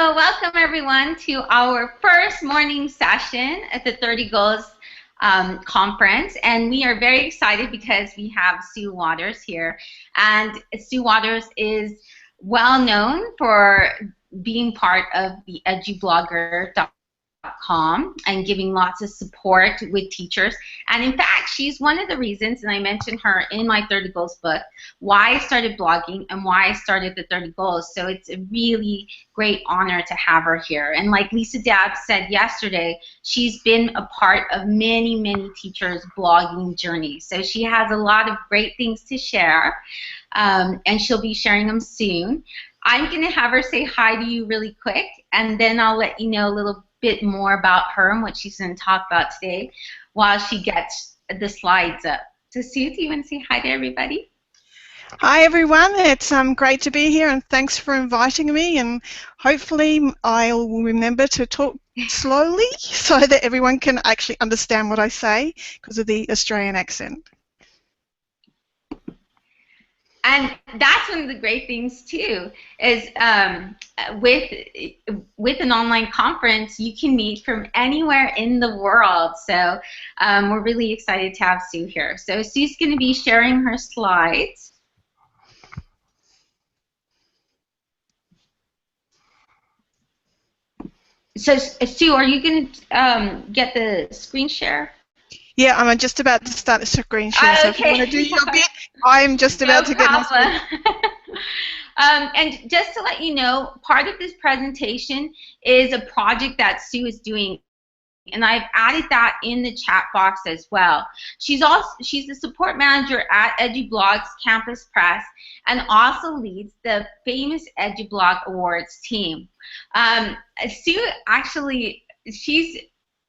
So welcome everyone to our first morning session at the 30 Goals conference, and we are very excited because we have Sue Waters here. And Sue Waters is well known for being part of the edublogger.com and giving lots of support with teachers. And in fact, she's one of the reasons, and I mentioned her in my 30 Goals book, why I started blogging and why I started the 30 Goals. So it's a really great honor to have her here. And like Lisa Dabb said yesterday, she's been a part of many, many teachers' blogging journey. So she has a lot of great things to share, and she'll be sharing them soon. I'm going to have her say hi to you really quick, and then I'll let you know a little bit more about her and what she's going to talk about today while she gets the slides up. So Sue, do you want to say hi to everybody? Hi everyone, it's great to be here and thanks for inviting me, and hopefully I'll remember to talk slowly so that everyone can actually understand what I say because of the Australian accent. And that's one of the great things too, is with an online conference, you can meet from anywhere in the world. So we're really excited to have Sue here. So Sue's going to be sharing her slides. So Sue, are you going to get the screen share? Yeah, I'm just about to start a screen share, so if you want to do your bit, I'm just about to get my screen. And just to let you know, part of this presentation is a project that Sue is doing, and I've added that in the chat box as well. She's the support manager at EduBlog's Campus Press and also leads the famous EduBlog Awards team. Sue actually, she's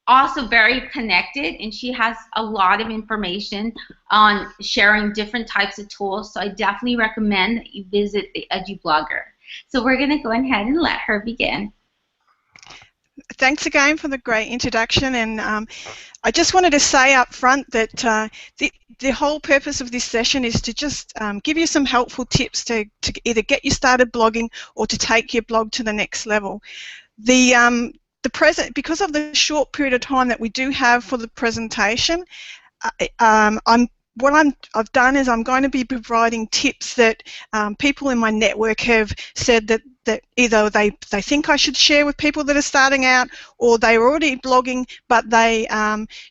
also very connected, and she has a lot of information on sharing different types of tools, so I definitely recommend that you visit the EduBlogger. So we're going to go ahead and let her begin. Thanks again for the great introduction, and I just wanted to say up front that the whole purpose of this session is to just give you some helpful tips to either get you started blogging or to take your blog to the next level. Because of the short period of time that we do have for the presentation, what I've done is I'm going to be providing tips that people in my network have said that either they think I should share with people that are starting out, or they're already blogging but they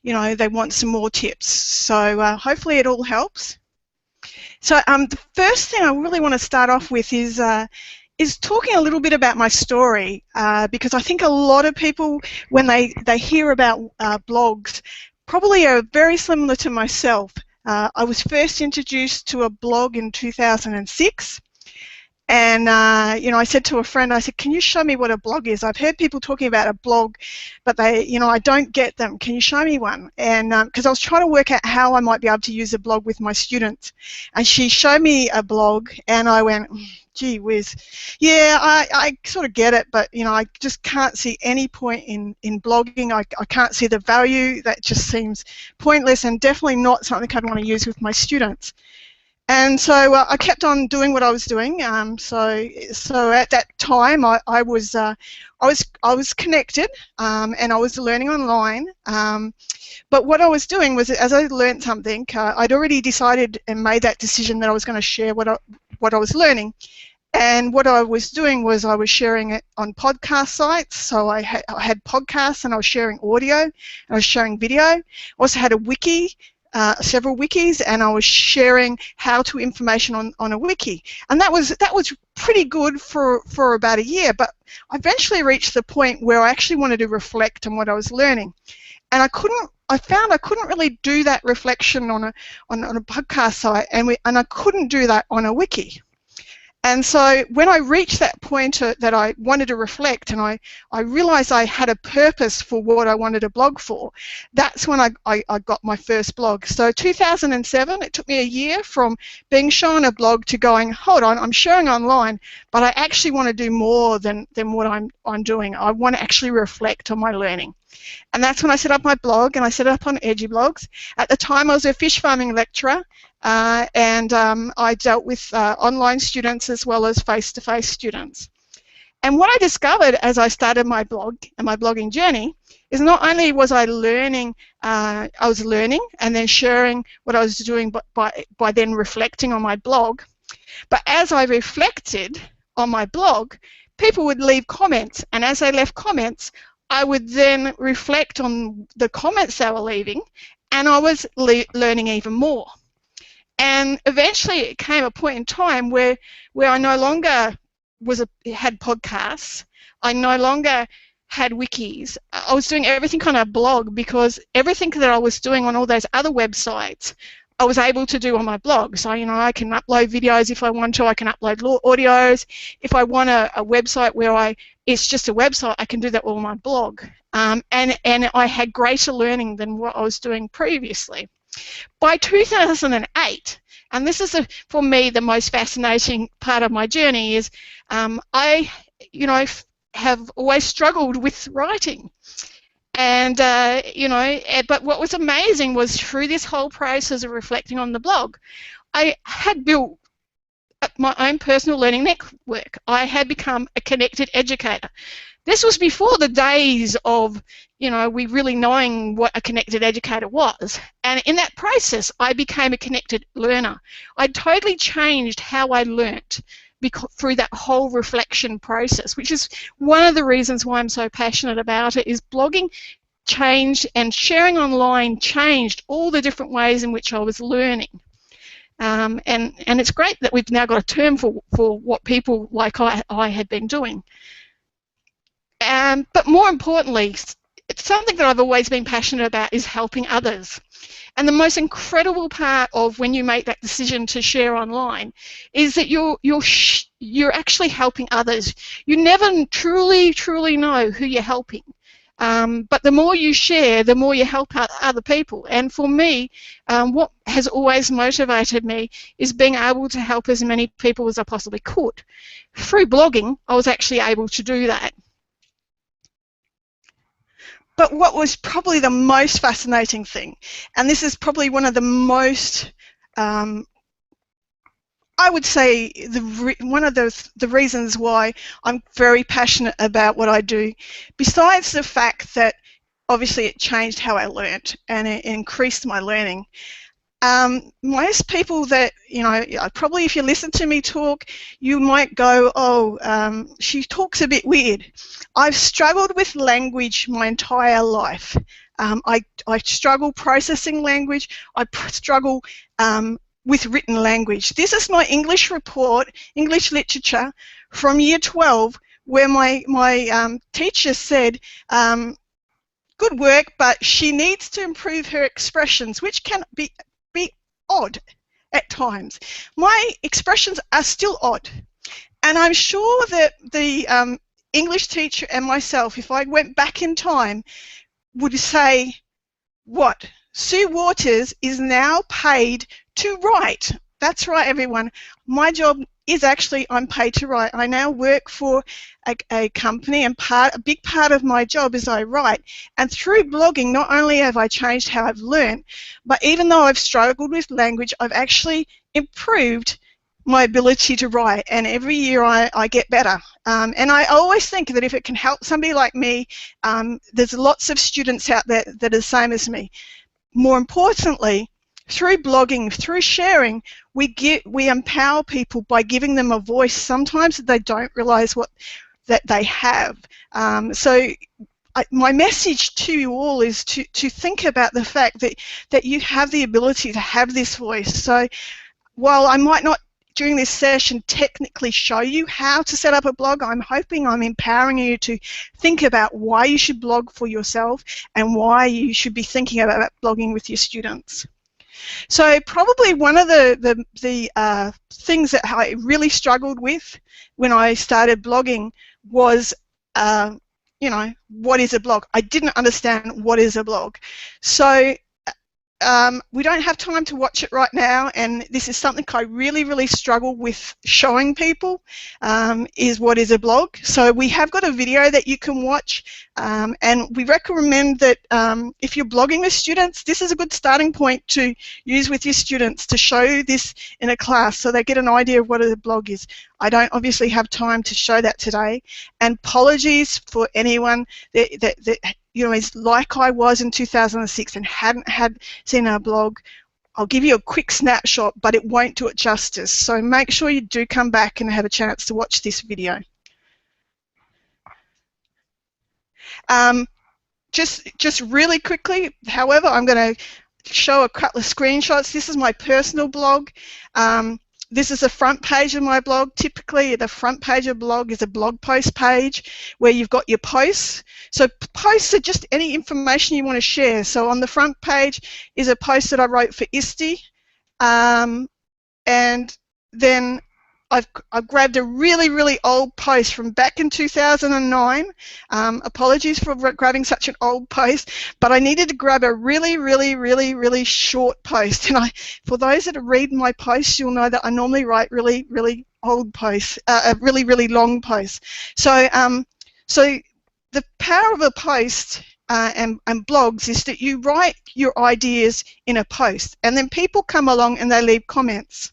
they want some more tips. So hopefully it all helps. So the first thing I really want to start off with is talking a little bit about my story, because I think a lot of people, when they hear about blogs, probably are very similar to myself. I was first introduced to a blog in 2006, and I said to a friend, I said, can you show me what a blog is? I've heard people talking about a blog, but I don't get them. Can you show me one? And because I was trying to work out how I might be able to use a blog with my students, and she showed me a blog, and I went, gee whiz, yeah, I sort of get it, but I just can't see any point in blogging. I can't see the value. That just seems pointless and definitely not something I'd want to use with my students. And so I kept on doing what I was doing. So at that time, I was connected, and I was learning online. But what I was doing was, as I learned something, I'd already decided and made that decision that I was going to share what I was learning. And what I was doing was I was sharing it on podcast sites. So I had podcasts, and I was sharing audio, and I was sharing video. I also had a wiki, several wikis, and I was sharing how-to information on a wiki. And that was pretty good for about a year. But I eventually reached the point where I actually wanted to reflect on what I was learning, and I found I couldn't really do that reflection on a podcast site, and I couldn't do that on a wiki. And so when I reached that point that I wanted to reflect, and I realized I had a purpose for what I wanted to blog for, that's when I got my first blog. So 2007, it took me a year from being shown a blog to going, hold on, I'm sharing online, but I actually want to do more than what I'm doing. I want to actually reflect on my learning. And that's when I set up my blog, and I set it up on EduBlogs. At the time, I was a fish farming lecturer, and I dealt with online students as well as face-to-face students. And what I discovered as I started my blog and my blogging journey is not only was I learning, I was learning and then sharing what I was doing by then reflecting on my blog, but as I reflected on my blog, people would leave comments, and as they left comments, I would then reflect on the comments they were leaving, and I was learning even more. And eventually it came a point in time where I no longer had podcasts, I no longer had wikis. I was doing everything on a blog, because everything that I was doing on all those other websites I was able to do on my blog. So, you know, I can upload videos if I want to, I can upload audios. If I want a website where it's just a website, I can do that all on my blog. And I had greater learning than what I was doing previously. By 2008, and this is for me the most fascinating part of my journey, is I, you know, have always struggled with writing. And, you know, but what was amazing was through this whole process of reflecting on the blog, I had built my own personal learning network. I had become a connected educator. This was before the days of, you know, we really knowing what a connected educator was. And in that process, I became a connected learner. I totally changed how I learnt through that whole reflection process, which is one of the reasons why I'm so passionate about it. Is blogging changed, and sharing online changed all the different ways in which I was learning. And it's great that we've now got a term for what people like I had been doing. But more importantly, it's something that I've always been passionate about, is helping others. And the most incredible part of when you make that decision to share online is that you're actually helping others. You never truly know who you're helping. But the more you share, the more you help out other people. And for me, what has always motivated me is being able to help as many people as I possibly could. Through blogging, I was actually able to do that. But what was probably the most fascinating thing, and this is probably one of the most, I would say, one of the reasons why I'm very passionate about what I do, besides the fact that obviously it changed how I learnt and it increased my learning. Most people that, you know, probably if you listen to me talk, you might go, oh, she talks a bit weird. I've struggled with language my entire life. I struggle processing language. I struggle with written language. This is my English report, English literature, from year 12, where my teacher said, good work, but she needs to improve her expressions, which can be odd at times. My expressions are still odd, and I'm sure that the English teacher and myself, if I went back in time, would say, what? Sue Waters is now paid to write. That's right, everyone. My job is actually, I'm paid to write. I now work for a company, and a big part of my job is I write. And through blogging, not only have I changed how I've learned, but even though I've struggled with language, I've actually improved my ability to write, and every year I get better. And I always think that if it can help somebody like me, there's lots of students out there that are the same as me. More importantly, through blogging, through sharing, we empower people by giving them a voice sometimes that they don't realize that they have. My message to you all is to think about the fact that you have the ability to have this voice. So while I might not during this session technically show you how to set up a blog, I'm hoping I'm empowering you to think about why you should blog for yourself and why you should be thinking about blogging with your students. So probably one of the things that I really struggled with when I started blogging was, you know, what is a blog? I didn't understand what is a blog. So we don't have time to watch it right now, and this is something I really struggle with showing people, is what is a blog. So we have got a video that you can watch, and we recommend that if you're blogging with students, this is a good starting point to use with your students to show this in a class so they get an idea of what a blog is. I don't obviously have time to show that today, and apologies for anyone that you know, is like I was in 2006 and hadn't seen our blog. I'll give you a quick snapshot, but it won't do it justice. So make sure you do come back and have a chance to watch this video. Just really quickly, however, I'm going to show a couple of screenshots. This is my personal blog. This is the front page of my blog. Typically, the front page of a blog is a blog post page where you've got your posts. So posts are just any information you want to share. So on the front page is a post that I wrote for ISTE, and then I've grabbed a really old post from back in 2009. Apologies for grabbing such an old post, but I needed to grab a really short post. And for those that read my posts, you'll know that I normally write really old posts, really long posts. So the power of a post and blogs is that you write your ideas in a post, and then people come along and they leave comments.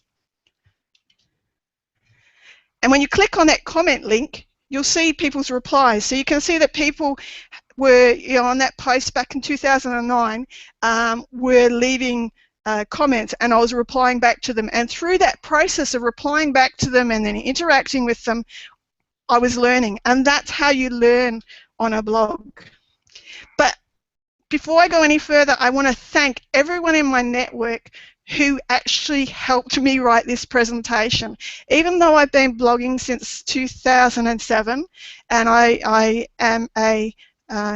And when you click on that comment link, you'll see people's replies. So you can see that people were, you know, on that post back in 2009, were leaving comments, and I was replying back to them. And through that process of replying back to them and then interacting with them, I was learning. And that's how you learn on a blog. But before I go any further, I want to thank everyone in my network who actually helped me write this presentation. Even though I've been blogging since 2007, and I am a,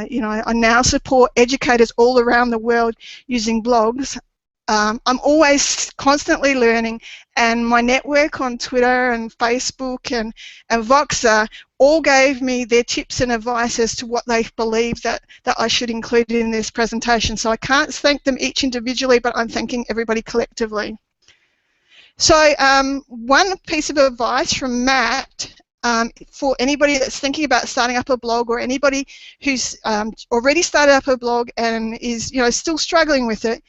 you know, I now support educators all around the world using blogs. I'm always constantly learning, and my network on Twitter and Facebook and Voxer all gave me their tips and advice as to what they believe that I should include in this presentation. So I can't thank them each individually, but I'm thanking everybody collectively. So one piece of advice from Matt, for anybody that's thinking about starting up a blog, or anybody who's already started up a blog and is, you know, still struggling with it,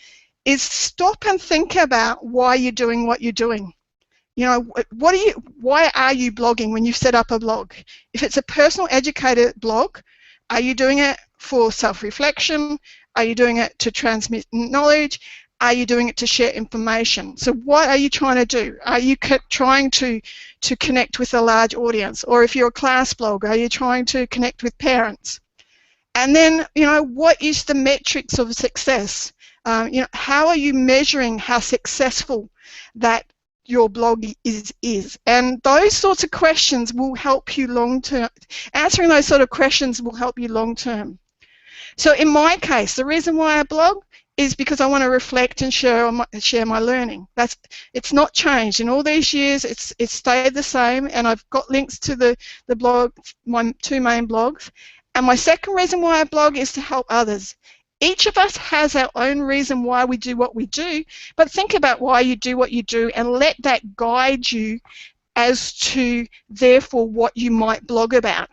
is stop and think about why you're doing what you're doing. You know, why are you blogging when you set up a blog? If it's a personal educator blog, are you doing it for self-reflection? Are you doing it to transmit knowledge? Are you doing it to share information? So what are you trying to do? Are you trying to connect with a large audience? Or if you're a class blog, are you trying to connect with parents? And then, you know, what is the metrics of success? You know, how are you measuring how successful that your blog is? And those sorts of questions will help you long term. Answering those sort of questions will help you long term. So in my case, the reason why I blog is because I want to reflect and share my learning. It's not changed in all these years. It's stayed the same, and I've got links to the blog, my two main blogs. And my second reason why I blog is to help others. Each of us has our own reason why we do what we do, but think about why you do what you do and let that guide you as to, therefore, what you might blog about.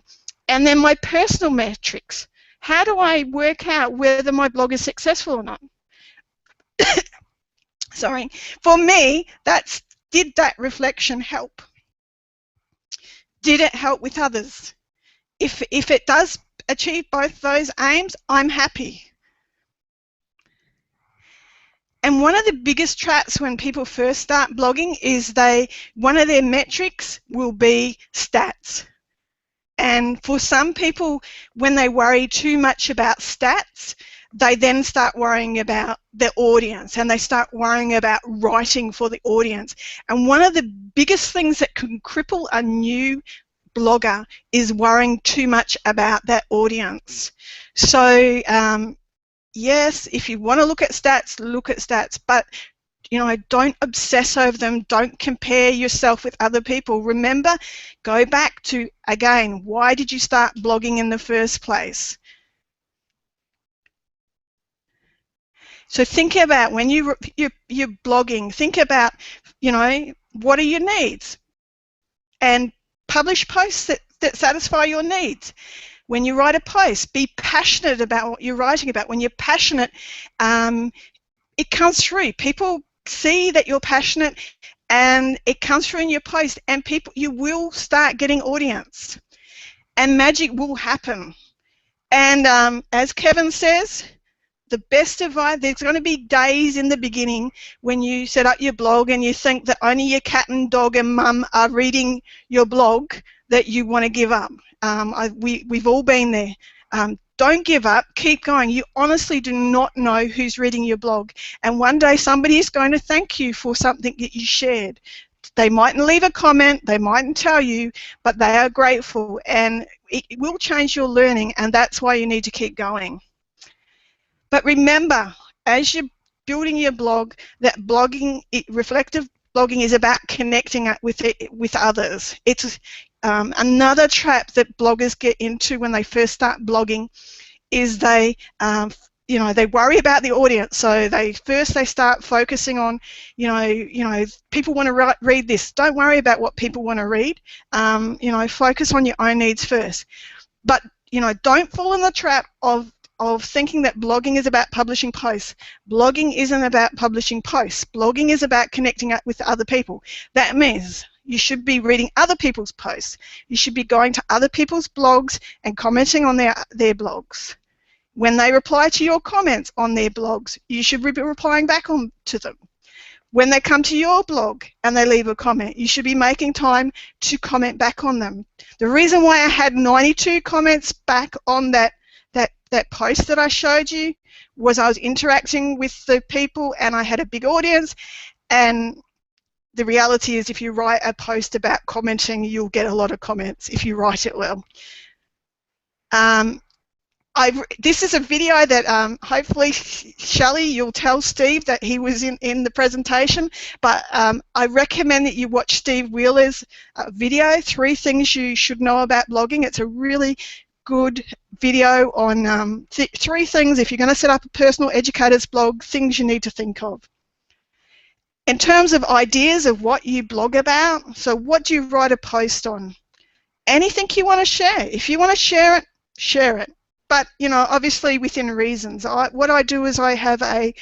And then my personal metrics. How do I work out whether my blog is successful or not? Sorry. For me, did that reflection help? Did it help with others? If it does achieve both those aims, I'm happy. And one of the biggest traps when people first start blogging is one of their metrics will be stats. And for some people, when they worry too much about stats, they then start worrying about their audience, and they start worrying about writing for the audience. And one of the biggest things that can cripple a new blogger is worrying too much about that audience. So yes, if you want to look at stats, but you know, don't obsess over them. Don't compare yourself with other people. Remember, go back to, again, why did you start blogging in the first place? So think about when you're blogging, think about, what are your needs? And publish posts that satisfy your needs. When you write a post, be passionate about what you're writing about. When you're passionate, it comes through. People see that you're passionate and it comes through in your post, and you will start getting audience and magic will happen. And as Kevin says, the best advice, there's going to be days in the beginning when you set up your blog and you think that only your cat and dog and mum are reading your blog, that you want to give up. We've all been there. Don't give up, keep going. You honestly do not know who's reading your blog, and one day somebody is going to thank you for something that you shared. They mightn't leave a comment, they mightn't tell you, but they are grateful, and it will change your learning, and that's why you need to keep going. But remember, as you're building your blog, that reflective blogging is about connecting with others. It's another trap that bloggers get into when they first start blogging is they worry about the audience. So they start focusing on, people want to read this. Don't worry about what people want to read. Focus on your own needs first. But don't fall in the trap of thinking that blogging is about publishing posts. Blogging isn't about publishing posts. Blogging is about connecting up with other people. That means you should be reading other people's posts. You should be going to other people's blogs and commenting on their blogs. When they reply to your comments on their blogs, you should be replying back to them. When they come to your blog and they leave a comment, you should be making time to comment back on them. The reason why I had 92 comments back on that post that I showed you was I was interacting with the people and I had a big audience, and the reality is if you write a post about commenting, you'll get a lot of comments if you write it well. This is a video that hopefully, Shelley, you'll tell Steve that he was in the presentation, but I recommend that you watch Steve Wheeler's video, 3 Things You Should Know About Blogging. It's a really good video on 3 things, if you're going to set up a personal educator's blog, things you need to think of. In terms of ideas of what you blog about, so what do you write a post on? Anything you want to share. If you want to share it, share it. But, obviously within reasons. What I do is I have a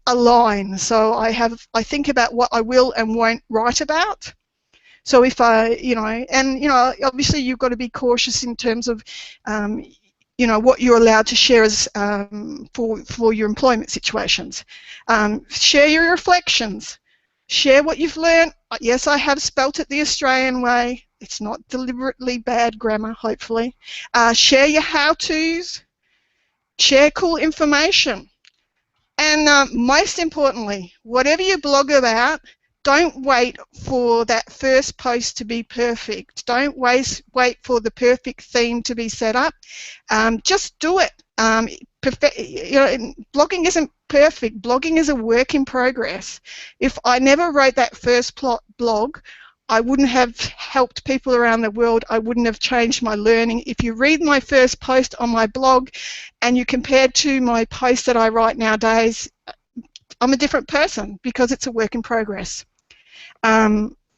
line. So I think about what I will and won't write about. So if obviously you've got to be cautious in terms of, what you're allowed to share as for your employment situations. Share your reflections. Share what you've learned. Yes, I have spelt it the Australian way. It's not deliberately bad grammar, hopefully. Share your how-tos. Share cool information. And most importantly, whatever you blog about, don't wait for that first post to be perfect. Don't wait for the perfect theme to be set up. Just do it. Blogging isn't perfect. Blogging is a work in progress. If I never wrote that first blog, I wouldn't have helped people around the world. I wouldn't have changed my learning. If you read my first post on my blog and you compare to my post that I write nowadays, I'm a different person because it's a work in progress.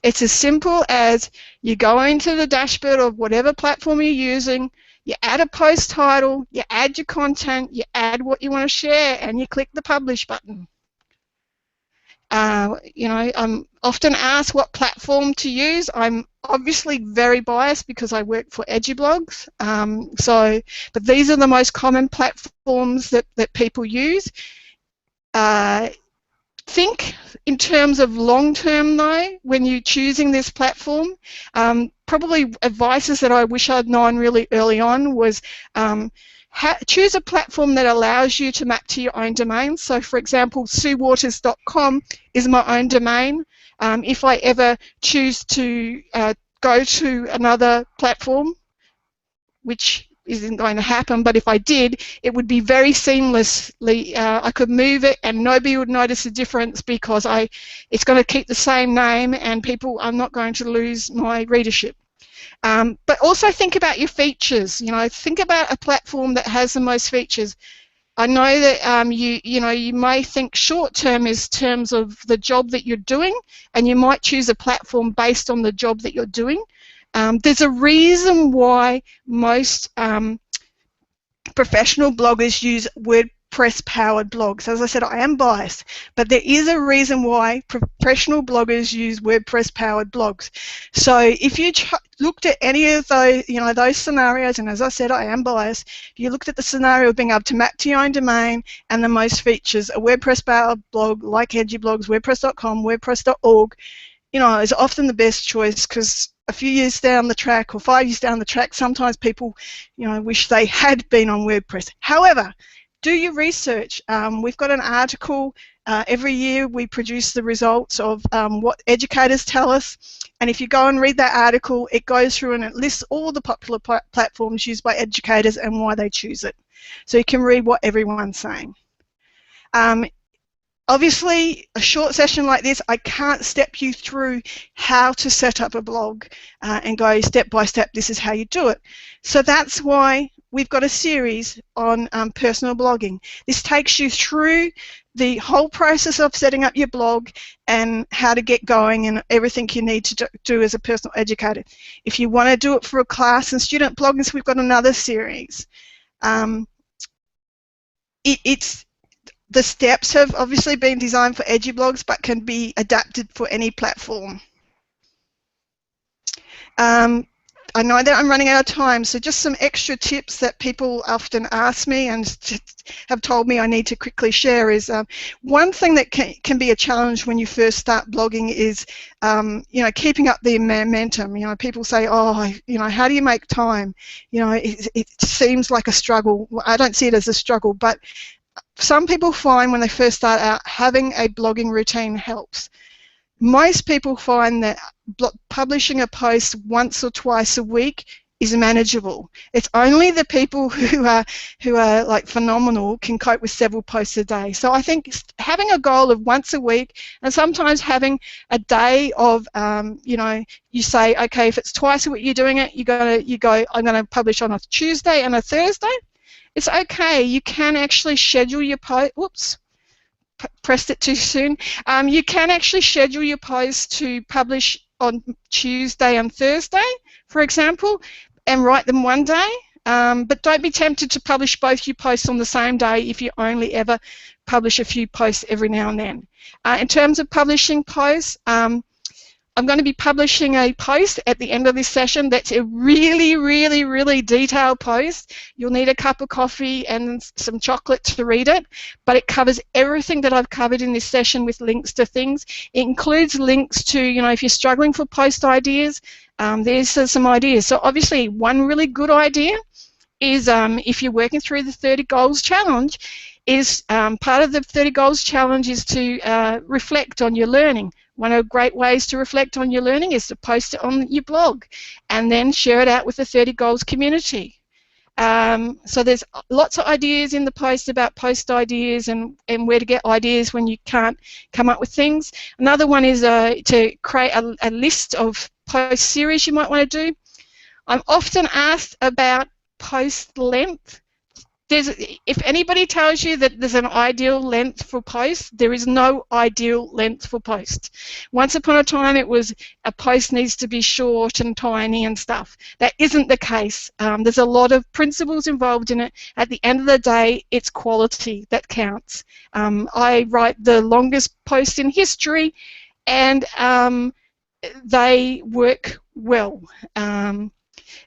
It's as simple as you go into the dashboard of whatever platform you're using, you add a post title, you add your content, you add what you want to share, and you click the publish button. I'm often asked what platform to use. I'm obviously very biased because I work for EduBlogs, but these are the most common platforms that people use. Think in terms of long-term though, when you're choosing this platform. Probably advices that I wish I'd known really early on was choose a platform that allows you to map to your own domain. So for example, suewaters.com is my own domain. If I ever choose to go to another platform, which isn't going to happen, but if I did, it would be very seamlessly. I could move it and nobody would notice the difference because it's going to keep the same name and people are not going to lose my readership. But also think about your features. Think about a platform that has the most features. I know that you may think short term is terms of the job that you're doing, and you might choose a platform based on the job that you're doing. There's a reason why most professional bloggers use WordPress-powered blogs. As I said, I am biased, but there is a reason why professional bloggers use WordPress-powered blogs. So if you looked at any of those, those scenarios, and as I said, I am biased, if you looked at the scenario of being able to map to your own domain and the most features, a WordPress-powered blog like EduBlogs, WordPress.com, WordPress.org, is often the best choice, because a few years down the track or 5 years down the track, sometimes people, wish they had been on WordPress. However, do your research. We've got an article every year. We produce the results of what educators tell us, and if you go and read that article, it goes through and it lists all the popular platforms used by educators and why they choose it. So you can read what everyone's saying. Obviously, a short session like this, I can't step you through how to set up a blog and go step by step, this is how you do it. So that's why we've got a series on personal blogging. This takes you through the whole process of setting up your blog and how to get going and everything you need to do as a personal educator. If you want to do it for a class and student blogging, we've got another series. The steps have obviously been designed for EduBlogs, but can be adapted for any platform. I know that I'm running out of time, so just some extra tips that people often ask me and have told me I need to quickly share is one thing that can be a challenge when you first start blogging is keeping up the momentum. People say, oh, how do you make time? It seems like a struggle. I don't see it as a struggle, but some people find when they first start out having a blogging routine helps. Most people find that publishing a post once or twice a week is manageable. It's only the people who are like phenomenal can cope with several posts a day. So I think having a goal of once a week, and sometimes having a day of you say, okay, if it's twice a week you're doing it, you go I'm going to publish on a Tuesday and a Thursday. It's okay. You can actually schedule your post. Whoops, pressed it too soon. You can actually schedule your posts to publish on Tuesday and Thursday, for example, and write them one day. But don't be tempted to publish both your posts on the same day if you only ever publish a few posts every now and then. In terms of publishing posts, I'm going to be publishing a post at the end of this session that's a really, really, really detailed post. You'll need a cup of coffee and some chocolate to read it, but it covers everything that I've covered in this session with links to things. It includes links to, if you're struggling for post ideas, there's some ideas. So obviously one really good idea is if you're working through the 30 Goals Challenge, is part of the 30 Goals Challenge is to reflect on your learning. One of the great ways to reflect on your learning is to post it on your blog and then share it out with the 30 Goals community. So there's lots of ideas in the post about post ideas and where to get ideas when you can't come up with things. Another one is to create a list of post series you might want to do. I'm often asked about post length. If anybody tells you that there's an ideal length for posts, there is no ideal length for posts. Once upon a time it was a post needs to be short and tiny and stuff. That isn't the case. There's a lot of principles involved in it. At the end of the day, it's quality that counts. I write the longest post in history and they work well.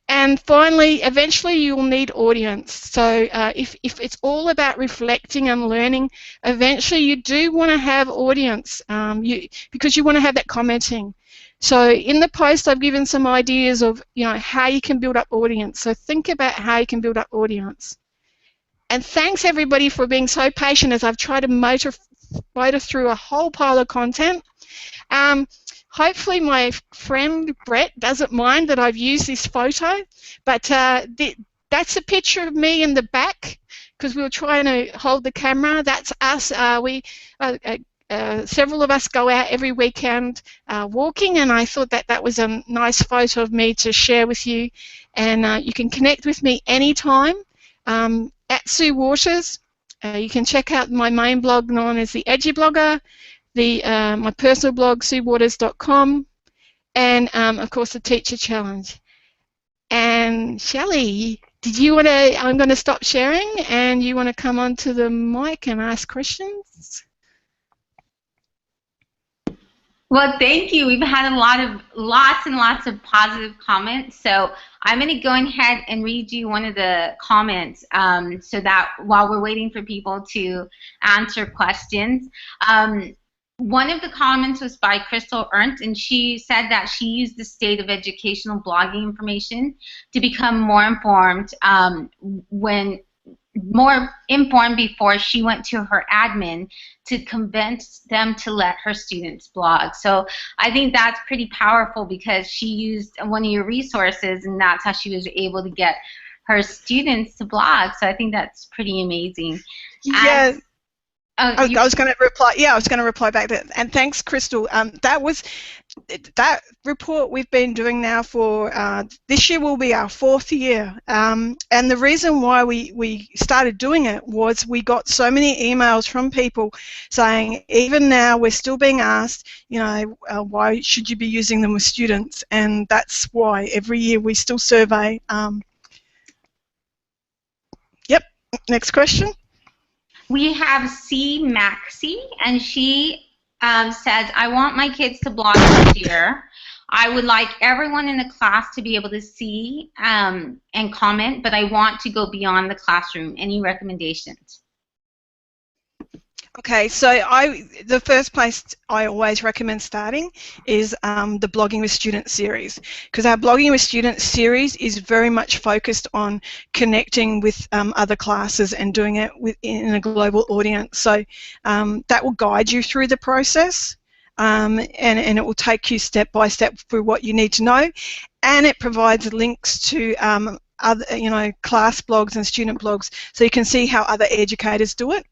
And finally, eventually you'll need audience. So if it's all about reflecting and learning, eventually you do want to have audience because you want to have that commenting. So in the post I've given some ideas of how you can build up audience. So think about how you can build up audience. And thanks everybody for being so patient as I've tried to motor through a whole pile of content. Hopefully my friend Brett doesn't mind that I've used this photo, but that's a picture of me in the back because we were trying to hold the camera. That's us. Several of us go out every weekend walking, and I thought that was a nice photo of me to share with you. And you can connect with me anytime at Sue Waters. You can check out my main blog known as the Edgy Blogger, my personal blog, suewaters.com, and of course the Teacher Challenge. And Shelley, did you want to, I'm going to stop sharing and you want to come onto the mic and ask questions? Well, thank you. We've had lots and lots of positive comments. So I'm going to go ahead and read you one of the comments so that while we're waiting for people to answer questions. One of the comments was by Crystal Ernst, and she said that she used the state of educational blogging information to become more informed before she went to her admin to convince them to let her students blog. So I think that's pretty powerful because she used one of your resources and that's how she was able to get her students to blog. So I think that's pretty amazing. Yeah. I was going to reply. Yeah, I was going to reply back to that. And thanks, Crystal. That report we've been doing now for this year will be our 4th year. And the reason why we started doing it was we got so many emails from people saying, even now we're still being asked, you know, why should you be using them with students? And that's why every year we still survey. Yep. Next question. We have C. Maxie, and she says, I want my kids to blog this year. I would like everyone in the class to be able to see and comment, but I want to go beyond the classroom. Any recommendations? Okay, so the first place I always recommend starting is the Blogging with Students series, because our Blogging with Students series is very much focused on connecting with other classes and doing it in a global audience. So that will guide you through the process, and it will take you step by step through what you need to know, and it provides links to other, class blogs and student blogs, so you can see how other educators do it.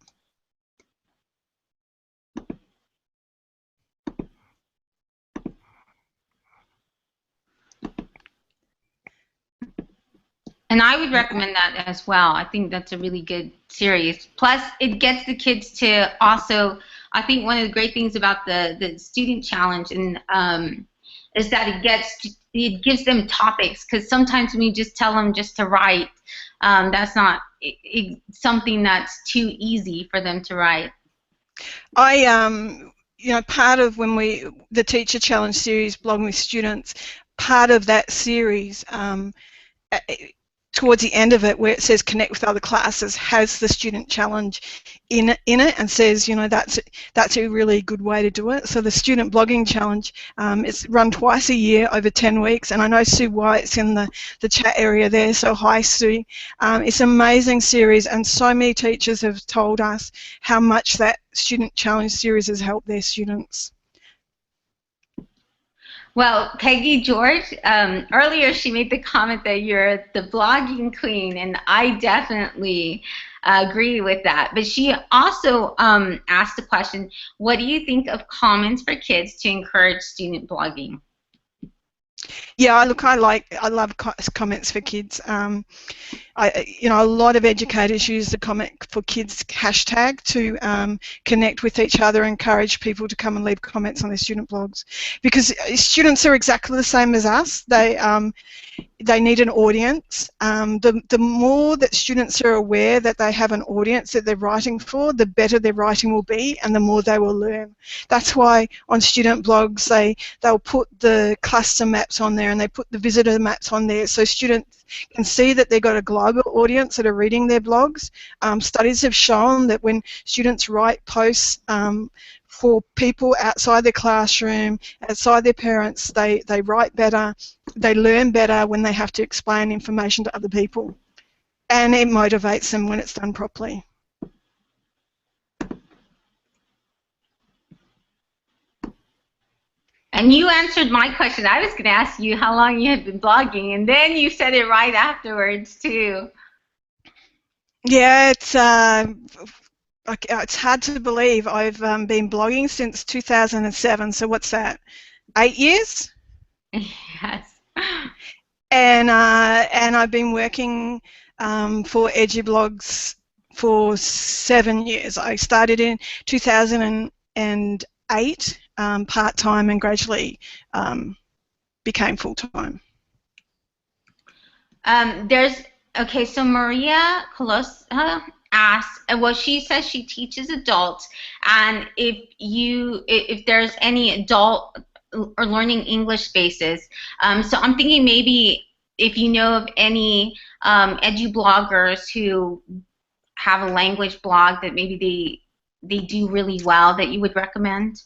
And I would recommend that as well. I think that's a really good series. Plus, it gets the kids to also, I think one of the great things about the student challenge and is that it gives them topics, because sometimes when you just tell them just to write, that's not something that's too easy for them to write. Part of the Teacher Challenge series, Blogging with Students, part of that series, towards the end of it, where it says connect with other classes, has the student challenge in it and says, that's a really good way to do it. So the student blogging challenge, it's run twice a year over 10 weeks, and I know Sue White's in the chat area there, so hi Sue. It's an amazing series, and so many teachers have told us how much that student challenge series has helped their students. Well, Peggy George, earlier she made the comment that you're the blogging queen, and I definitely agree with that. But she also asked the question, what do you think of comments for kids to encourage student blogging? Yeah, look, I love comments for kids. A lot of educators use the comment for kids hashtag to connect with each other, encourage people to come and leave comments on their student blogs, because students are exactly the same as us. They need an audience. The more that students are aware that they have an audience that they're writing for, the better their writing will be and the more they will learn. That's why on student blogs they'll put the cluster maps on there and they put the visitor maps on there, so students can see that they've got a global audience that are reading their blogs. Studies have shown that when students write posts for people outside their classroom, outside their parents, they write better, they learn better when they have to explain information to other people, and it motivates them when it's done properly. And you answered my question. I was going to ask you how long you had been blogging, and then you said it right afterwards too. Yeah, it's hard to believe. I've been blogging since 2007, so what's that, 8 years? Yes. And I've been working for EduBlogs for 7 years. I started in 2008 part-time and gradually became full-time. Okay, so Maria Colosa asked, well, she says she teaches adults, and if there's any adult or learning English spaces, so I'm thinking maybe if you know of any edu bloggers who have a language blog that maybe they do really well that you would recommend.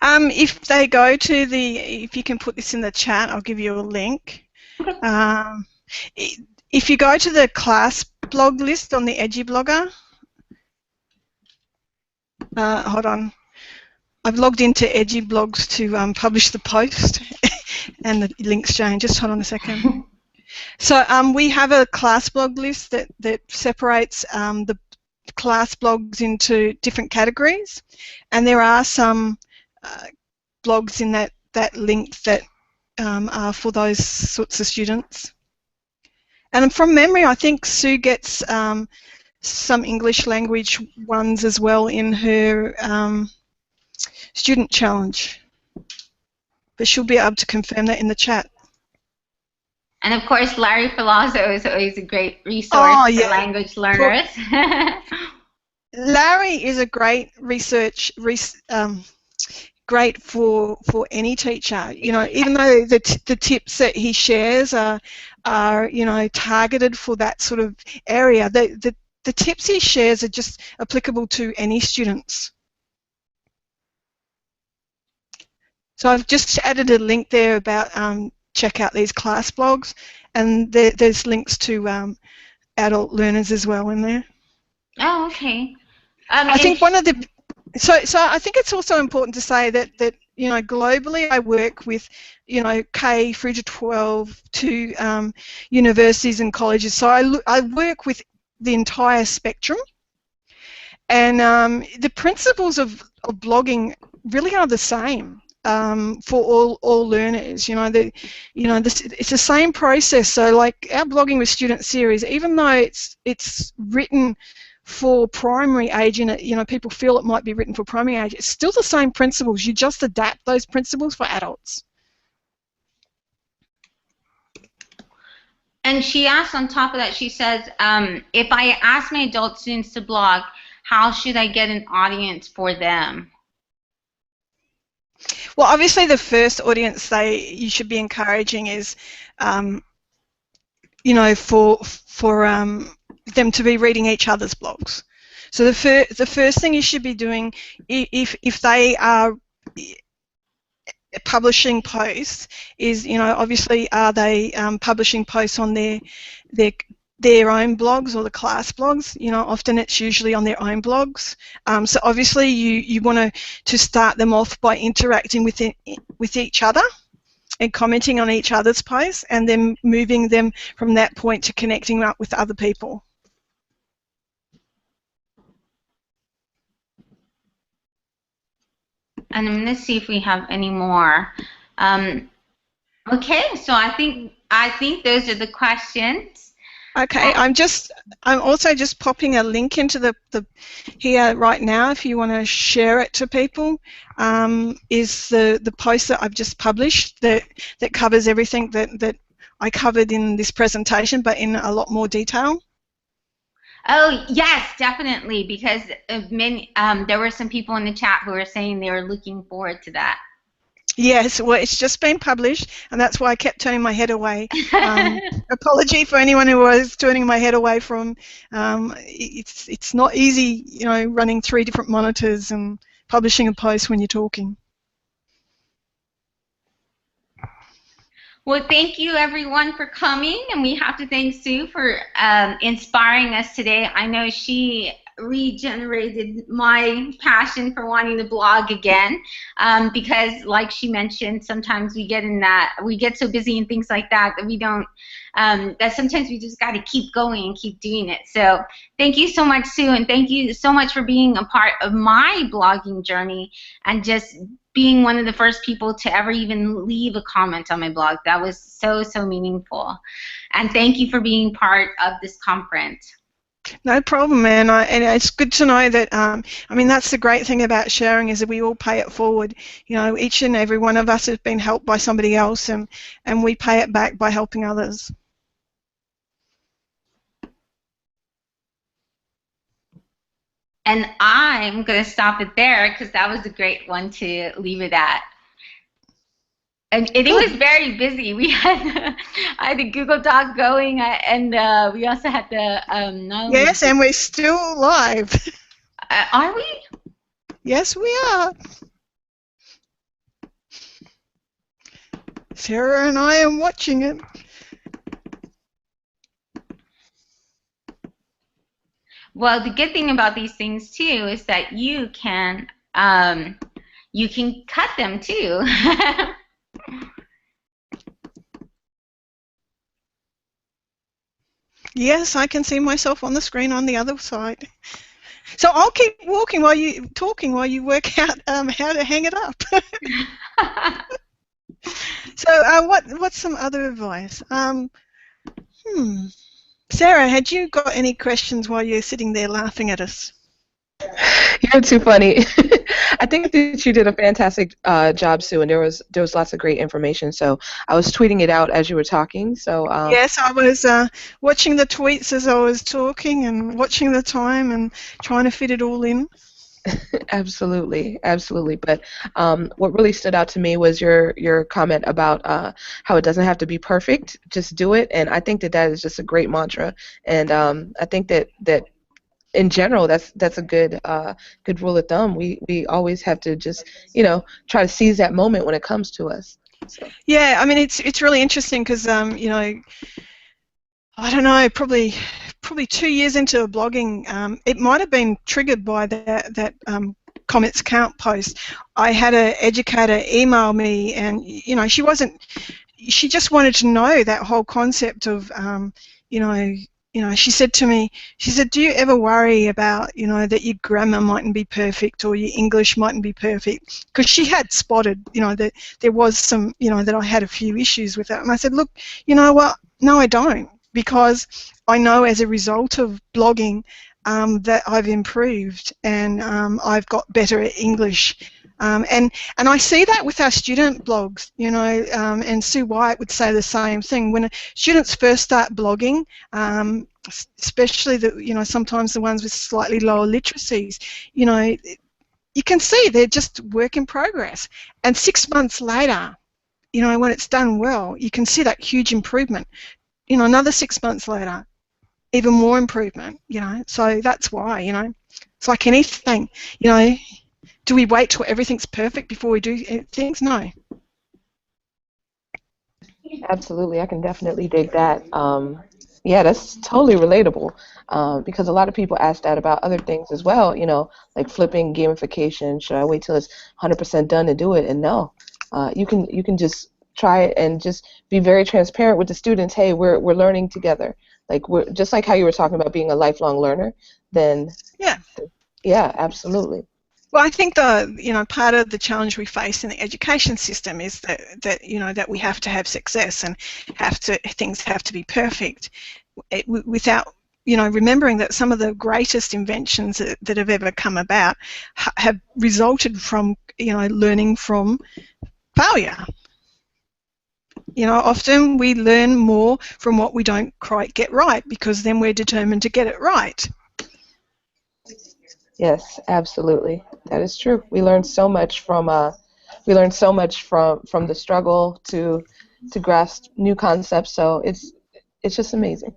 If they go to if you can put this in the chat, I'll give you a link. Okay. If you go to the class blog list on the EduBlogger, hold on, I've logged into EduBlogs to publish the post and the links change. Just hold on a second. So we have a class blog list that separates the class blogs into different categories, and there are some blogs in that link that are for those sorts of students. And from memory, I think Sue gets some English language ones as well in her student challenge. But she'll be able to confirm that in the chat. And of course, Larry Filazzo is always a great resource for language learners. Larry is a great great for any teacher. You know, even though the tips that he shares are targeted for that sort of area, the tips he shares are just applicable to any students. So I've just added a link there about check out these class blogs, and there's links to adult learners as well in there. Oh, okay. I think one of the so I think it's also important to say that globally I work with K through to 12 to universities and colleges. So I work with the entire spectrum, and the principles of blogging really are the same for all learners. It's the same process. So like our blogging with student series, even though it's written for primary age, and people feel it might be written for primary age, it's still the same principles. You just adapt those principles for adults. And she asks on top of that, she says, if I ask my adult students to blog, how should I get an audience for them? Well, obviously the first audience you should be encouraging is, for them to be reading each other's blogs. So the first thing you should be doing, if they are publishing posts, is obviously are they publishing posts on their own blogs or the class blogs. Often it's usually on their own blogs. So obviously you want to start them off by interacting with each other and commenting on each other's posts, and then moving them from that point to connecting up with other people. And I'm going to see if we have any more. Okay, so I think those are the questions. Okay, I'm also just popping a link into the here right now. If you want to share it to people, is the post that I've just published that covers everything that I covered in this presentation, but in a lot more detail. Oh yes, definitely, because there were some people in the chat who were saying they were looking forward to that. Yes, well, it's just been published, and that's why I kept turning my head away. Apology for anyone who was turning my head away from. It's not easy, running 3 different monitors and publishing a post when you're talking. Well, thank you everyone for coming, and we have to thank Sue for inspiring us today. I know she regenerated my passion for wanting to blog again, because like she mentioned, sometimes we get so busy and things like that we don't, that sometimes we just got to keep going and keep doing it. So thank you so much, Sue, and thank you so much for being a part of my blogging journey and just being one of the first people to ever even leave a comment on my blog. That was so meaningful. And thank you for being part of this conference. No problem, man. And it's good to know that. I mean, that's the great thing about sharing is that we all pay it forward. You know, each and every one of us has been helped by somebody else, and we pay it back by helping others. And I'm going to stop it there because that was a great one to leave it at. And it was very busy. We had I had the Google Doc going, and we also had the Yes, and we're still live. Are we? Yes, we are. Sarah and I am watching it. Well, the good thing about these things too is that you can cut them too. Yes, I can see myself on the screen on the other side. So I'll keep walking while you work out how to hang it up. So what's some other advice? Sarah, had you got any questions while you're sitting there laughing at us? You're too funny. I think that you did a fantastic job, Sue, and there was lots of great information. So I was tweeting it out as you were talking. So yes, I was watching the tweets as I was talking and watching the time and trying to fit it all in. Absolutely, absolutely. But what really stood out to me was your comment about how it doesn't have to be perfect, just do it. And I think that is just a great mantra. And I think that in general, that's a good rule of thumb. We always have to just try to seize that moment when it comes to us. So. Yeah, I mean it's really interesting because I don't know, probably 2 years into blogging, it might have been triggered by that comments count post. I had an educator email me, and she just wanted to know that whole concept of she said to me, do you ever worry about that your grammar mightn't be perfect or your English mightn't be perfect? Because she had spotted that there was some that I had a few issues with it. And I said, look, you know what, no I don't, because I know as a result of blogging that I've improved and I've got better at English. And I see that with our student blogs, and Sue White would say the same thing. When students first start blogging, especially sometimes the ones with slightly lower literacies, you can see they're just work in progress. And 6 months later, when it's done well, you can see that huge improvement. Another 6 months later, even more improvement, so that's why, it's like anything, do we wait till everything's perfect before we do things? No. Absolutely, I can definitely dig that. Yeah, that's totally relatable because a lot of people ask that about other things as well, like flipping, gamification. Should I wait till it's 100% done to do it? And no, you can just try it and just be very transparent with the students. Hey, we're learning together. Like we're just like how you were talking about being a lifelong learner. Then yeah, absolutely. Well, I think part of the challenge we face in the education system is that we have to have success and things have to be perfect, without remembering that some of the greatest inventions that have ever come about have resulted from learning from failure. Often we learn more from what we don't quite get right because then we're determined to get it right. Yes, absolutely. That is true. We learn so much from the struggle to grasp new concepts. So it's just amazing.